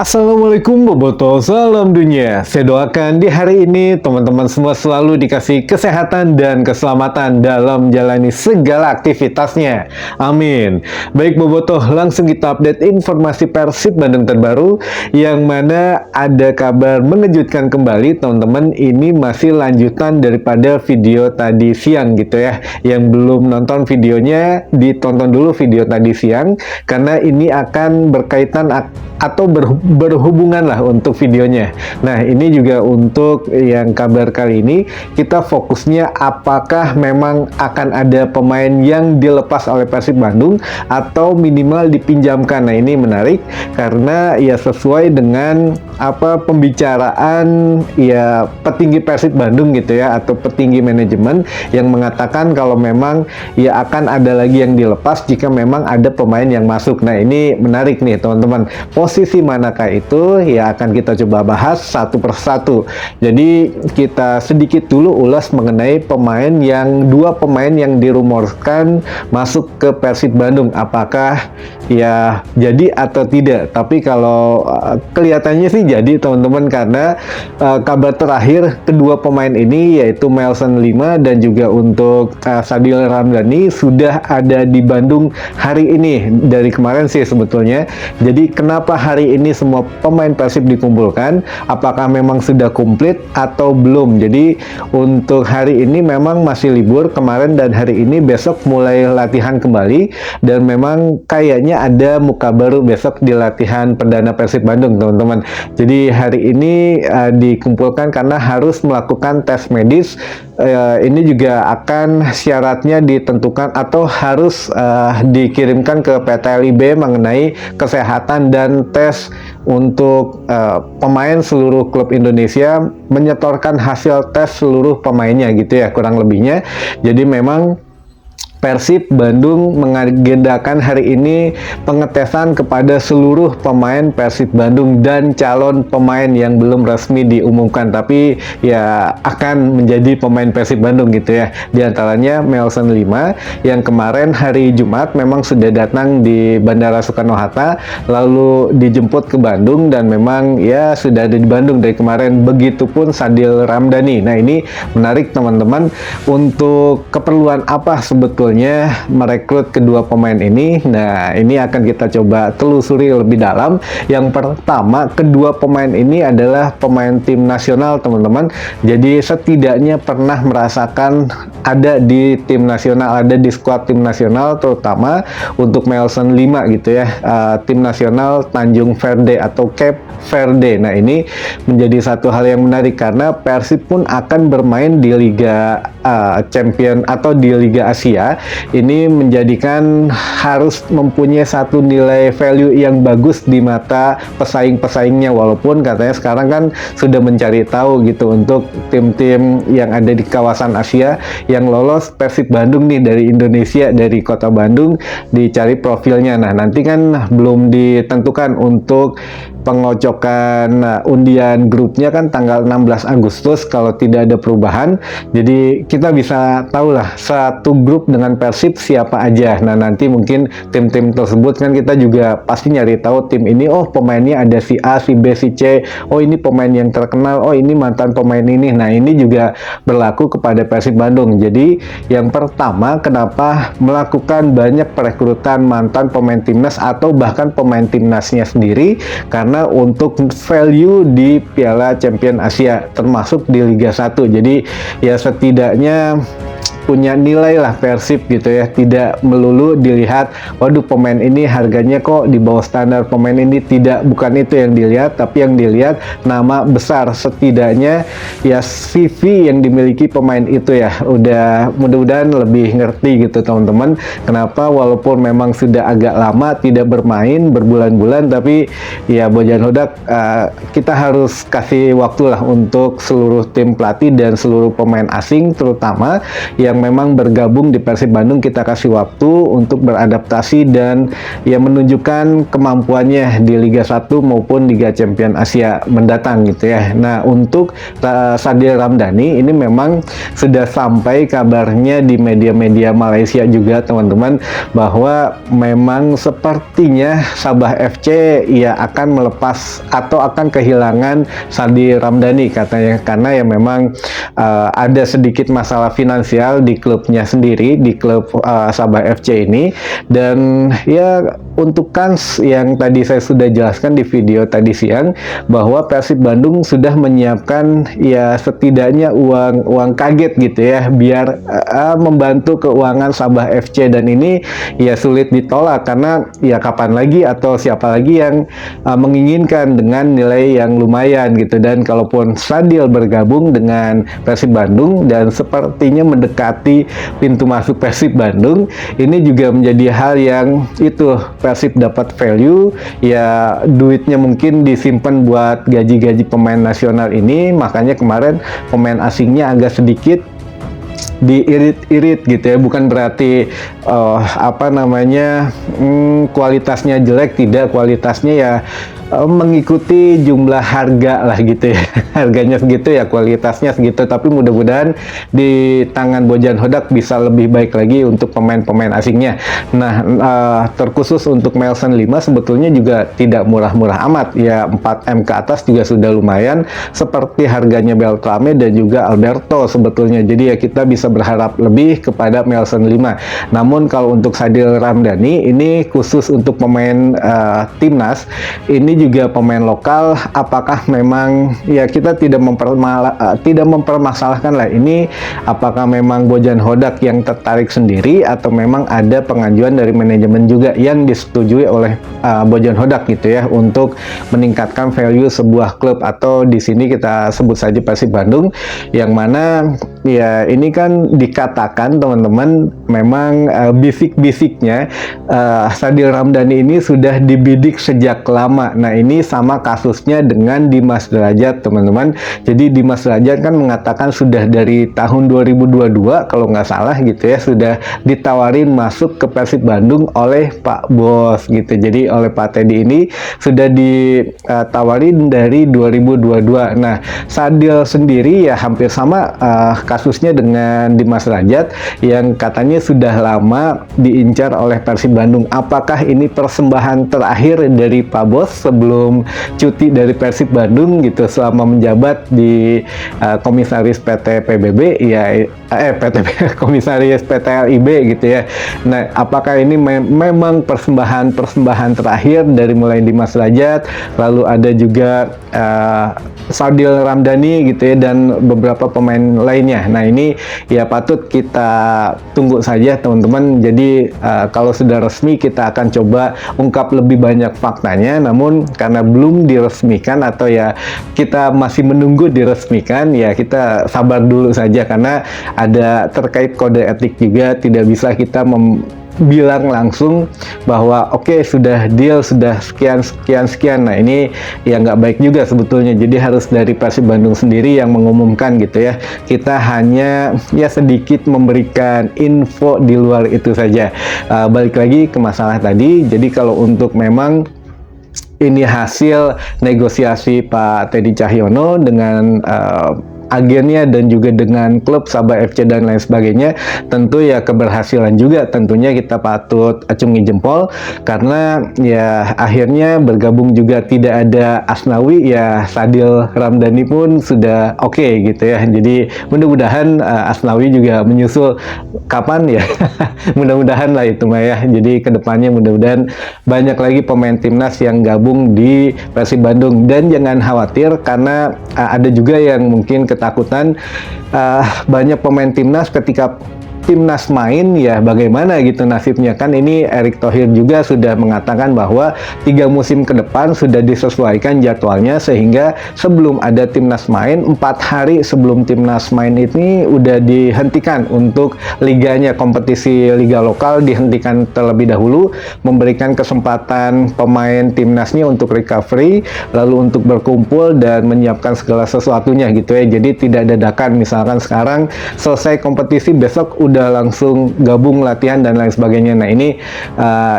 Assalamualaikum Boboto, salam dunia. Saya doakan di hari ini teman-teman semua selalu dikasih kesehatan dan keselamatan dalam menjalani segala aktivitasnya. Amin. Baik Boboto, langsung kita update informasi Persib Bandung terbaru yang mana ada kabar mengejutkan kembali teman-teman. Ini masih lanjutan daripada video tadi siang gitu ya. Yang belum nonton videonya, ditonton dulu video tadi siang karena ini akan berkaitan atau berhubungan lah untuk videonya. Nah, ini juga untuk yang kabar kali ini, kita fokusnya apakah memang akan ada pemain yang dilepas oleh Persib Bandung atau minimal dipinjamkan. Nah, ini menarik karena ya sesuai dengan pembicaraan ya petinggi Persib Bandung gitu ya, atau petinggi manajemen yang mengatakan kalau memang ya akan ada lagi yang dilepas jika memang ada pemain yang masuk. Nah, ini menarik nih teman-teman. Posisi manakah itu ya akan kita coba bahas satu persatu. Jadi kita sedikit dulu ulas mengenai dua pemain yang dirumorkan masuk ke Persib Bandung. Apakah ya jadi atau tidak? Tapi kalau kelihatannya sih jadi teman-teman, karena kabar terakhir kedua pemain ini yaitu Melson 5 dan juga untuk Sadil Ramdhani sudah ada di Bandung hari ini, dari kemarin sih sebetulnya. Jadi kenapa hari ini semua pemain Persib dikumpulkan? Apakah memang sudah komplit atau belum? Jadi untuk hari ini memang masih libur, kemarin dan hari ini, besok mulai latihan kembali dan memang kayaknya ada muka baru besok di latihan perdana Persib Bandung teman-teman. Jadi hari ini dikumpulkan karena harus melakukan tes medis. Ini juga akan syaratnya ditentukan atau harus dikirimkan ke PT LIB mengenai kesehatan dan tes untuk pemain seluruh klub Indonesia, menyetorkan hasil tes seluruh pemainnya gitu ya kurang lebihnya. Jadi memang Persib Bandung mengagendakan hari ini pengetesan kepada seluruh pemain Persib Bandung dan calon pemain yang belum resmi diumumkan tapi ya akan menjadi pemain Persib Bandung gitu ya. Di antaranya Melson 5 yang kemarin hari Jumat memang sudah datang di Bandara Soekarno-Hatta lalu dijemput ke Bandung dan memang ya sudah ada di Bandung dari kemarin. Begitupun Sadil Ramdhani. Nah, ini menarik teman-teman, untuk keperluan apa sebetulnya merekrut kedua pemain ini. Nah, ini akan kita coba telusuri lebih dalam. Yang pertama, kedua pemain ini adalah pemain tim nasional teman-teman. Jadi setidaknya pernah merasakan ada di tim nasional, ada di skuad tim nasional, terutama untuk Melson 5 gitu ya, tim nasional Tanjung Verde atau Cape Verde. Nah, ini menjadi satu hal yang menarik karena Persib pun akan bermain di Liga Champion atau di Liga Asia. Ini menjadikan harus mempunyai satu nilai value yang bagus di mata pesaing-pesaingnya, walaupun katanya sekarang kan sudah mencari tahu gitu untuk tim-tim yang ada di kawasan Asia yang lolos Persib Bandung nih dari Indonesia, dari kota Bandung, dicari profilnya. Nah, nanti kan belum ditentukan untuk pengocokan undian grupnya kan tanggal 16 Agustus kalau tidak ada perubahan. Jadi kita bisa tahu lah satu grup dengan Persib siapa aja. Nah, nanti mungkin tim-tim tersebut kan kita juga pasti nyari tahu tim ini, oh pemainnya ada si A, si B, si C, oh ini pemain yang terkenal, oh ini mantan pemain ini. Nah, ini juga berlaku kepada Persib Bandung. Jadi yang pertama, kenapa melakukan banyak perekrutan mantan pemain timnas atau bahkan pemain timnasnya sendiri? Karena untuk value di Piala Champion Asia termasuk di Liga 1. Jadi ya setidaknya punya nilai lah Persib gitu ya, tidak melulu dilihat waduh pemain ini harganya kok di bawah standar pemain ini, tidak, bukan itu yang dilihat, tapi yang dilihat nama besar, setidaknya ya CV yang dimiliki pemain itu ya. Udah mudah-mudahan lebih ngerti gitu teman-teman kenapa walaupun memang sudah agak lama tidak bermain berbulan-bulan, tapi ya Bojan Hodak kita harus kasih waktu lah untuk seluruh tim pelatih dan seluruh pemain asing terutama ya yang memang bergabung di Persib Bandung kita kasih waktu untuk beradaptasi dan ya menunjukkan kemampuannya di Liga 1 maupun Liga Champions Asia mendatang gitu ya. Nah, untuk Sadil Ramdhani ini memang sudah sampai kabarnya di media-media Malaysia juga teman-teman, bahwa memang sepertinya Sabah FC ya akan melepas atau akan kehilangan Sadil Ramdhani katanya, karena ya memang ada sedikit masalah finansial di klubnya sendiri, di klub Sabah FC ini. Dan ya untuk kans yang tadi saya sudah jelaskan di video tadi siang, bahwa Persib Bandung sudah menyiapkan ya setidaknya uang kaget gitu ya, biar membantu keuangan Sabah FC, dan ini ya sulit ditolak karena ya kapan lagi atau siapa lagi yang menginginkan dengan nilai yang lumayan gitu. Dan kalaupun Sadil bergabung dengan Persib Bandung dan sepertinya mendekati pintu masuk Persib Bandung, ini juga menjadi hal yang itu Persib dapat value ya, duitnya mungkin disimpan buat gaji-gaji pemain nasional ini, makanya kemarin pemain asingnya agak sedikit diirit-irit gitu ya. Bukan berarti kualitasnya jelek, tidak, kualitasnya ya mengikuti jumlah harga lah gitu ya. Harganya segitu ya, kualitasnya segitu, tapi mudah-mudahan di tangan Bojan Hodak bisa lebih baik lagi untuk pemain-pemain asingnya. Nah, terkhusus untuk Melson 5 sebetulnya juga tidak murah-murah amat ya, 4M ke atas juga sudah lumayan, seperti harganya Beltrame dan juga Alberto sebetulnya. Jadi ya kita bisa berharap lebih kepada Melson 5. Namun kalau untuk Sadil Ramdhani ini khusus untuk pemain timnas, ini juga pemain lokal, apakah memang ya kita tidak mempermasalahkan lah ini, apakah memang Bojan Hodak yang tertarik sendiri atau memang ada pengajuan dari manajemen juga yang disetujui oleh Bojan Hodak gitu ya, untuk meningkatkan value sebuah klub, atau di sini kita sebut saja Persib Bandung, yang mana ya ini kan dikatakan teman-teman memang bisik-bisiknya Sadil Ramdhani ini sudah dibidik sejak lama. Nah, ini sama kasusnya dengan Dimas Derajat teman-teman. Jadi Dimas Derajat kan mengatakan sudah dari tahun 2022 kalau nggak salah gitu ya, sudah ditawarin masuk ke Persib Bandung oleh Pak Bos gitu. Jadi oleh Pak Teddy ini sudah ditawarin dari 2022. Nah, Sadil sendiri ya hampir sama kasusnya dengan Dimas Derajat yang katanya sudah lama diincar oleh Persib Bandung. Apakah ini persembahan terakhir dari Pak Bos sebelum cuti dari Persib Bandung gitu selama menjabat di komisaris PT PBB ya, komisaris PT LIB gitu ya. Nah, apakah ini memang persembahan terakhir dari mulai Dimas Derajat, lalu ada juga Sadil Ramdhani gitu ya, dan beberapa pemain lainnya. Nah, ini ya patut kita tunggu saja teman-teman. Jadi kalau sudah resmi kita akan coba ungkap lebih banyak faktanya, namun karena belum diresmikan atau ya kita masih menunggu diresmikan, ya kita sabar dulu saja, karena ada terkait kode etik juga, tidak bisa kita bilang langsung bahwa oke, sudah deal, sudah sekian. Nah, ini ya nggak baik juga sebetulnya. Jadi harus dari Persib Bandung sendiri yang mengumumkan gitu ya. Kita hanya ya sedikit memberikan info di luar itu saja. Balik lagi ke masalah tadi. Jadi kalau untuk memang ini hasil negosiasi Pak Teddy Cahyono dengan agennya dan juga dengan klub Sabah FC dan lain sebagainya, tentu ya keberhasilan juga, tentunya kita patut acungi jempol, karena ya akhirnya bergabung juga tidak ada Asnawi, ya Sadil Ramdhani pun sudah oke gitu ya. Jadi mudah-mudahan Asnawi juga menyusul kapan ya. Mudah-mudahan lah itu mah ya. Jadi kedepannya mudah-mudahan banyak lagi pemain timnas yang gabung di Persib Bandung, dan jangan khawatir karena ada juga yang mungkin ketakutan banyak pemain timnas ketika timnas main ya bagaimana gitu nasibnya. Kan ini Erick Thohir juga sudah mengatakan bahwa 3 musim ke depan sudah disesuaikan jadwalnya, sehingga sebelum ada timnas main 4 hari sebelum timnas main ini udah dihentikan untuk liganya, kompetisi liga lokal dihentikan terlebih dahulu, memberikan kesempatan pemain timnasnya untuk recovery, lalu untuk berkumpul dan menyiapkan segala sesuatunya gitu ya. Jadi tidak dadakan misalkan sekarang selesai kompetisi besok udah langsung gabung latihan dan lain sebagainya. Nah ini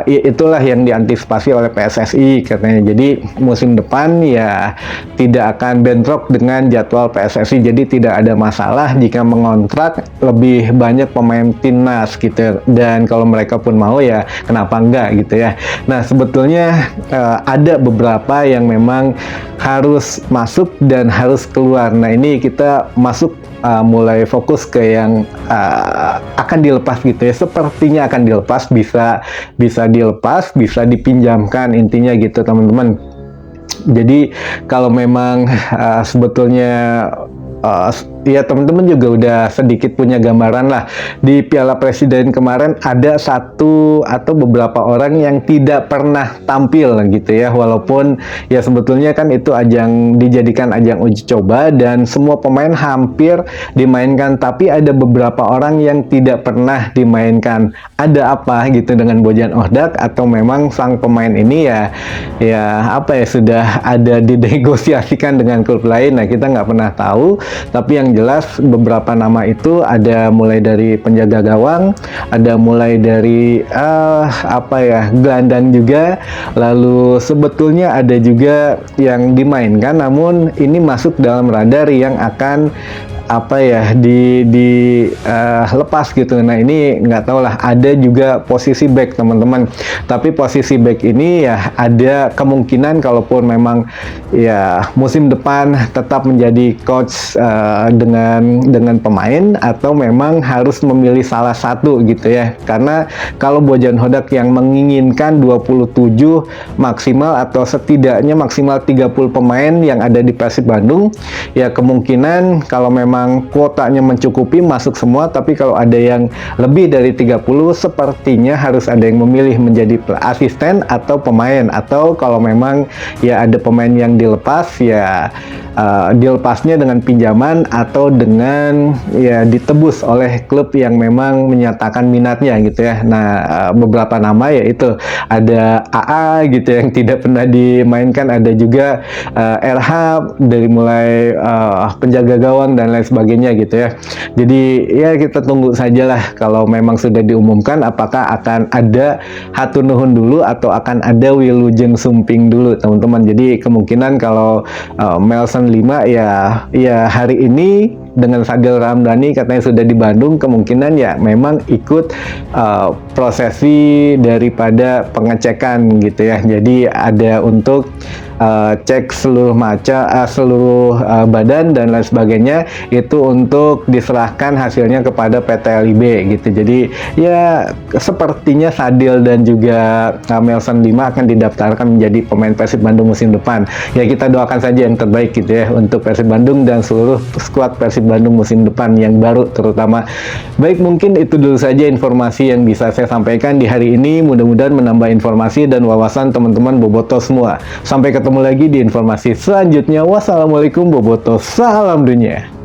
itulah yang diantisipasi oleh PSSI katanya. Jadi musim depan ya tidak akan bentrok dengan jadwal PSSI. Jadi tidak ada masalah jika mengontrak lebih banyak pemain timnas gitu. Dan kalau mereka pun mau ya kenapa enggak gitu ya. Nah sebetulnya ada beberapa yang memang harus masuk dan harus keluar. Nah ini kita masuk mulai fokus ke yang akan dilepas gitu ya. Sepertinya akan dilepas, bisa dilepas, bisa dipinjamkan intinya gitu teman-teman. Jadi kalau memang sebetulnya ya teman-teman juga udah sedikit punya gambaran lah. Di Piala Presiden kemarin ada satu atau beberapa orang yang tidak pernah tampil gitu ya, walaupun ya sebetulnya kan itu dijadikan ajang uji coba dan semua pemain hampir dimainkan, tapi ada beberapa orang yang tidak pernah dimainkan. Ada apa gitu dengan Bojan Ohdak, atau memang sang pemain ini ya apa ya sudah ada dinegosiasikan dengan klub lain. Nah kita nggak pernah tahu, tapi yang jelas beberapa nama itu ada mulai dari penjaga gawang, ada mulai dari gelandang juga, lalu sebetulnya ada juga yang dimainkan namun ini masuk dalam radar yang akan lepas gitu. Nah ini nggak tahu lah. Ada juga posisi back teman-teman, tapi posisi back ini ya ada kemungkinan kalaupun memang ya musim depan tetap menjadi coach dengan pemain, atau memang harus memilih salah satu gitu ya. Karena kalau Bojan Hodak yang menginginkan 27 maksimal atau setidaknya maksimal 30 pemain yang ada di Persib Bandung, ya kemungkinan kalau memang kuotanya mencukupi masuk semua. Tapi kalau ada yang lebih dari 30, sepertinya harus ada yang memilih menjadi asisten atau pemain, atau kalau memang ya ada pemain yang dilepas ya dilepasnya dengan pinjaman atau dengan ya ditebus oleh klub yang memang menyatakan minatnya gitu ya. Nah beberapa nama yaitu ada AA gitu yang tidak pernah dimainkan, ada juga RH dari mulai penjaga gawang dan lain sebagainya gitu ya. Jadi ya kita tunggu sajalah kalau memang sudah diumumkan apakah akan ada Haturnuhun dulu atau akan ada Wilujeng Sumping dulu teman-teman. Jadi kemungkinan kalau Melson 5 ya hari ini dengan Sadil Ramdhani katanya sudah di Bandung, kemungkinan ya memang ikut prosesi daripada pengecekan gitu ya. Jadi ada untuk cek seluruh badan dan lain sebagainya, itu untuk diserahkan hasilnya kepada PT LIB gitu. Jadi ya sepertinya Sadil dan juga Melson 5 akan didaftarkan menjadi pemain Persib Bandung musim depan. Ya kita doakan saja yang terbaik gitu ya untuk Persib Bandung dan seluruh skuad Persib Bandung musim depan yang baru terutama. Baik, mungkin itu dulu saja informasi yang bisa saya sampaikan di hari ini. Mudah-mudahan menambah informasi dan wawasan teman-teman Boboto semua. Sampai ketemu lagi di informasi selanjutnya. Wassalamualaikum Boboto, salam dunia.